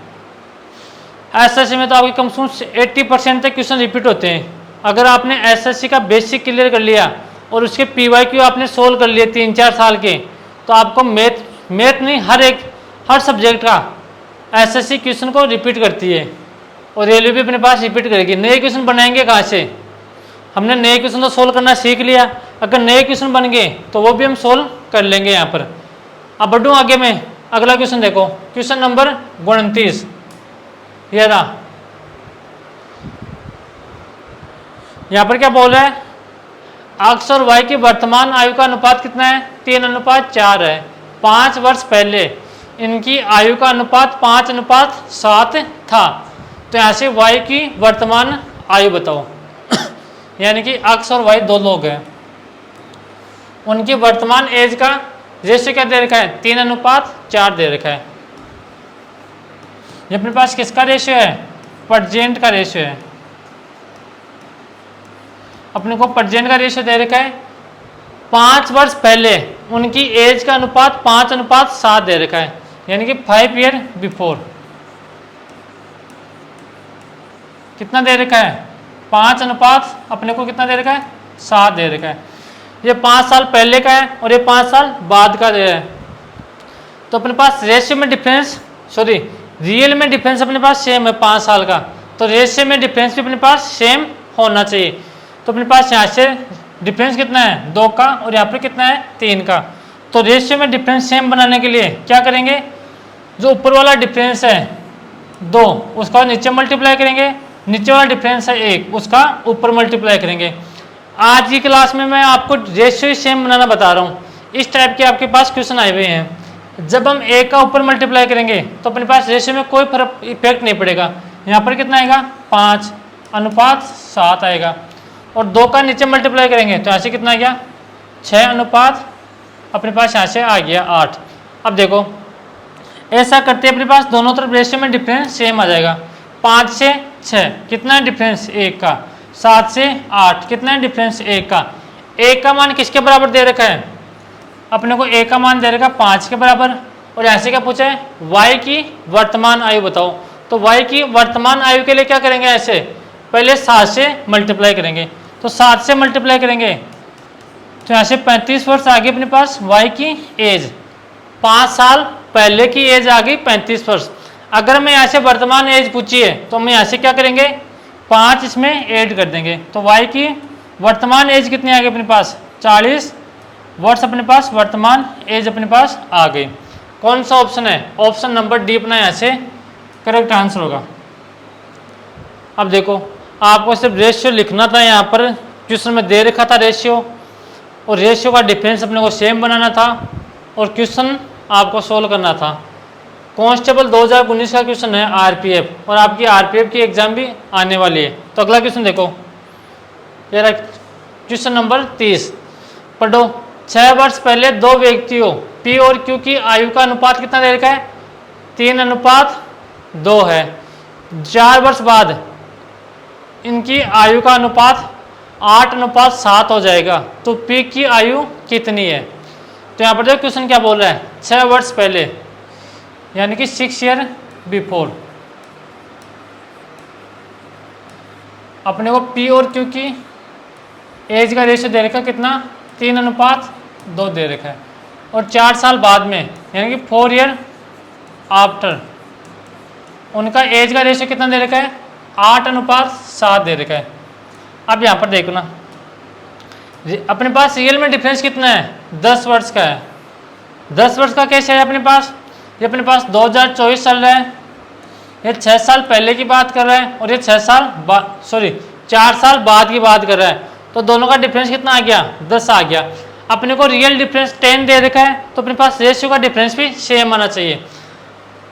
एसएससी में तो आपके कम से कम 80% तक क्वेश्चन रिपीट होते हैं। अगर आपने एसएससी का बेसिक क्लियर कर लिया, और उसके PYQ आपने सोल्व कर लिए 3-4 साल के, तो आपको मैथ नहीं हर सब्जेक्ट का SSC क्वेश्चन को रिपीट करती है और रेलवे भी अपने पास रिपीट करेगी। नए क्वेश्चन बनाएंगे कहाँ से? हमने नए क्वेश्चन तो सोल्व करना सीख लिया, अगर नए क्वेश्चन बन गए तो वो भी हम सोल्व कर लेंगे यहाँ पर। अब बढ़ूँ आगे में, अगला क्वेश्चन देखो, क्वेश्चन नंबर 29। ये रहा, यहाँ पर क्या बोल रहा है? x और y की वर्तमान आयु का अनुपात कितना है? 3:4 है। 5 वर्ष पहले इनकी आयु का अनुपात 5:7 था। तो यहाँ से y की वर्तमान आयु बताओ। यानी कि x और y दो लोग हैं, उनकी वर्तमान एज का रेशियो क्या दे रखा है? 3:4 दे रखा है। ये अपने पास किसका रेशियो है? प्रेजेंट का रेशियो है। अपने को प्रेजेंट का रेशियो दे रखा है। 5 वर्ष पहले उनकी एज का अनुपात 5:7 दे रखा है, यानी कि 5 ईयर बिफोर कितना दे रखा है? 5 अनुपात अपने को कितना दे रखा है? 7 दे रखा है। ये 5 साल पहले का है और ये 5 साल बाद का है। तो अपने पास रेशियो में डिफरेंस, सॉरी रियल में डिफरेंस अपने पास सेम है 5 साल का, तो रेशियो में डिफरेंस भी अपने पास सेम होना चाहिए। तो अपने पास यहाँ से डिफरेंस कितना है? 2 का, और यहाँ पर कितना है? 3 का। तो रेशियो में डिफरेंस सेम बनाने के लिए क्या करेंगे? जो ऊपर वाला डिफरेंस है 2, उसका नीचे मल्टीप्लाई करेंगे, नीचे वाला डिफरेंस है 1, उसका ऊपर मल्टीप्लाई करेंगे। आज की क्लास में मैं आपको रेशियो सेम बनाना बता रहा हूँ। इस टाइप के आपके पास क्वेश्चन आए हुए हैं। जब हम 1 का ऊपर मल्टीप्लाई करेंगे तो अपने पास रेशियो में कोई फर्क इफेक्ट नहीं पड़ेगा। यहाँ पर कितना आएगा? 5:7 आएगा। और 2 का नीचे मल्टीप्लाई करेंगे तो यहाँ से कितना आ गया? 6 अपने पास यहाँ से आ गया 8। अब देखो ऐसा करते अपने पास दोनों तरफ रेशियो में डिफरेंस सेम आ जाएगा। 5 से 6 कितना है डिफरेंस? 1 का। 7 से 8 कितना है डिफरेंस? 1 का। 1 का मान किसके बराबर दे रखा है? अपने को 1 का मान दे रखा 5 के बराबर। और यहाँ से क्या पूछा है? y की वर्तमान आयु बताओ। तो y की वर्तमान आयु के लिए क्या करेंगे? ऐसे पहले 7 से मल्टीप्लाई करेंगे, तो 7 से मल्टीप्लाई करेंगे तो यहाँ से 35 वर्ष आ गई अपने पास y की एज। 5 साल पहले की एज आ गई 35 वर्ष। अगर मैं यहाँ से वर्तमान एज पूछी है तो हम यहाँ से क्या करेंगे? 5 इसमें ऐड कर देंगे, तो y की वर्तमान एज कितनी आ गई अपने पास? 40 वर्ष अपने पास वर्तमान एज अपने पास आ गई। कौन सा ऑप्शन है? ऑप्शन नंबर डी अपना यहाँ से करेक्ट आंसर होगा। अब देखो आपको सिर्फ रेशियो लिखना था, यहाँ पर क्वेश्चन में दे रखा था रेशियो, और रेशियो का डिफरेंस अपने को सेम बनाना था और क्वेश्चन आपको सोल्व करना था। कांस्टेबल 2019 का क्वेश्चन है RPF, और आपकी RPF की एग्जाम भी आने वाली है। तो अगला क्वेश्चन देखो, ये रहा क्वेश्चन नंबर 30। पढ़ो, 6 वर्ष पहले 2 व्यक्तियों P और Q की आयु का अनुपात कितना दे रखा है? 3:2 है। 4 वर्ष बाद इनकी आयु का अनुपात 8:7 हो जाएगा, तो P की आयु कितनी है? तो यहाँ पर देखो क्वेश्चन क्या बोल रहा है? 6 वर्ष पहले यानी कि 6 ईयर बिफोर अपने को P और Q की एज का रेशियो दे रखा है कितना? 3:2 दे रखा है। और 4 साल बाद में यानी कि 4 ईयर आफ्टर उनका एज का रेशियो कितना दे रखा है? 8:7 दे रखा है। अब यहाँ पर देखो ना, अपने पास रियल में डिफरेंस कितना है? 10 वर्ष का है। 10 वर्ष का कैसे है अपने पास? ये अपने पास 2024 चल रहा है, ये 6 साल पहले की बात कर रहा है, और ये 4 साल बाद की बात कर रहा है। तो दोनों का डिफरेंस कितना आ गया? 10 आ गया। अपने को रियल डिफरेंस 10 दे रखा है, तो अपने पास रेशियो का डिफरेंस भी सेम आना चाहिए।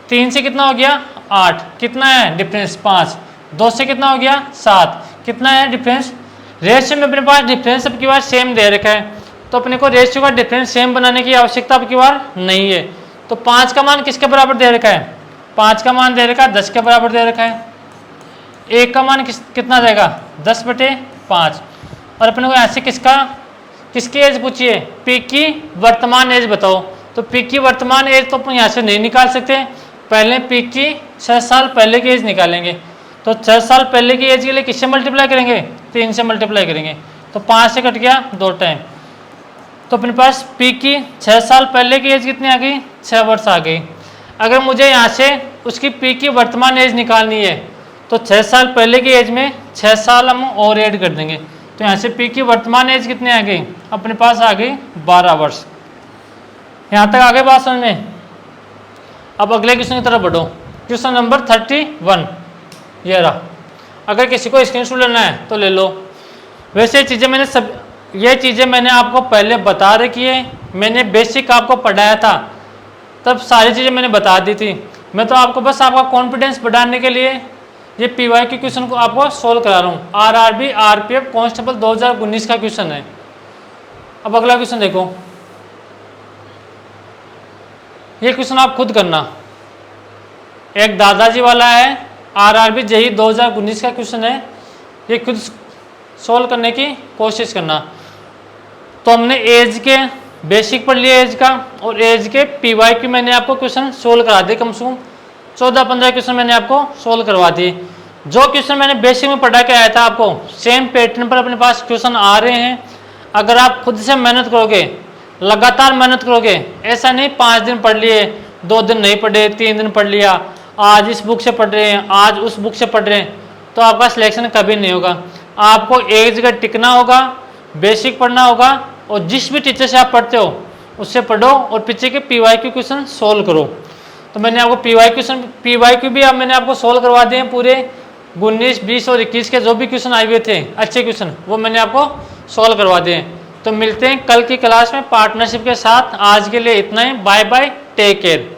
3 से कितना हो गया? 8। कितना है डिफरेंस? 5। 2 से कितना हो गया? 7। कितना है डिफरेंस? रेशियो में अपने पास डिफरेंस अब की बार सेम दे रखा है, तो अपने को रेशियो का डिफरेंस सेम बनाने की आवश्यकता अब की बार नहीं है। तो 5 का मान किसके बराबर दे रखा है? 5 का मान दे रखा है 10 के बराबर दे रखा है। 1 का मान कितना देगा? 10/5। और अपने को ऐसे किसकी एज पूछी है? P की वर्तमान एज बताओ। तो P की वर्तमान एज तो अपन यहाँ से नहीं निकाल सकते, पहले P की 6 साल पहले की एज निकालेंगे। तो 6 साल पहले की एज के लिए किससे मल्टीप्लाई करेंगे? 3 से मल्टीप्लाई करेंगे, तो 5 से कट गया 2 टाइम। तो अपने पास पी की 6 साल पहले की एज कितनी आ गई, 6 वर्ष आ गई। अगर मुझे यहाँ से उसकी पी की वर्तमान एज निकालनी है तो 6 साल पहले की एज में 6 साल हम और ऐड कर देंगे, तो यहाँ से पी की वर्तमान एज कितनी आ गई, अपने पास आ गई 12 वर्ष। यहाँ तक आगे बात समझ में। अब अगले क्वेश्चन की तरफ बढ़ो, क्वेश्चन नंबर 31 ये रहा। अगर किसी को स्क्रीनशॉट लेना है तो ले लो। वैसे ये चीज़ें मैंने आपको पहले बता रखी है, मैंने बेसिक आपको पढ़ाया था तब सारी चीज़ें मैंने बता दी थी। मैं तो आपको बस आपका कॉन्फिडेंस बढ़ाने के लिए ये पीवाई के क्वेश्चन को आपको सोल्व करा रहा हूँ। आरआरबी आरपीएफ कांस्टेबल 2019 का क्वेश्चन है। अब अगला क्वेश्चन देखो, ये क्वेश्चन आप खुद करना, एक दादाजी वाला है, आरआरबी जेई 2019 का क्वेश्चन है, ये खुद सोल्व करने की कोशिश करना। तो हमने एज के बेसिक पढ़ लिया एज का, और एज के पीवाई की मैंने आपको क्वेश्चन सोल्व करा दिए, कम से कम 14-15 क्वेश्चन मैंने आपको सोल्व करवा दिए। जो क्वेश्चन मैंने बेसिक में पढ़ा के आया था आपको सेम पैटर्न पर अपने पास क्वेश्चन आ रहे हैं। अगर आप खुद से मेहनत करोगे, लगातार मेहनत करोगे, ऐसा नहीं 5 दिन पढ़ लिए, 2 दिन नहीं पढ़े, 3 दिन पढ़ लिया, आज इस बुक से पढ़ रहे हैं, आज उस बुक से पढ़ रहे हैं, तो आपका सिलेक्शन कभी नहीं होगा। आपको एक जगह टिकना होगा, बेसिक पढ़ना होगा, और जिस भी टीचर से आप पढ़ते हो उससे पढ़ो और पीछे के पीवाईक्यू क्वेश्चन सोल्व करो। तो मैंने आपको पीवाईक्यू भी अब मैंने आपको सोल्व करवा दिए हैं पूरे 19, 20 और 21 के जो भी क्वेश्चन आए हुए थे अच्छे क्वेश्चन, वो मैंने आपको सोल्व करवा दिए हैं। तो मिलते हैं कल की क्लास में पार्टनरशिप के साथ। आज के लिए इतना ही, बाय बाय, टेक केयर।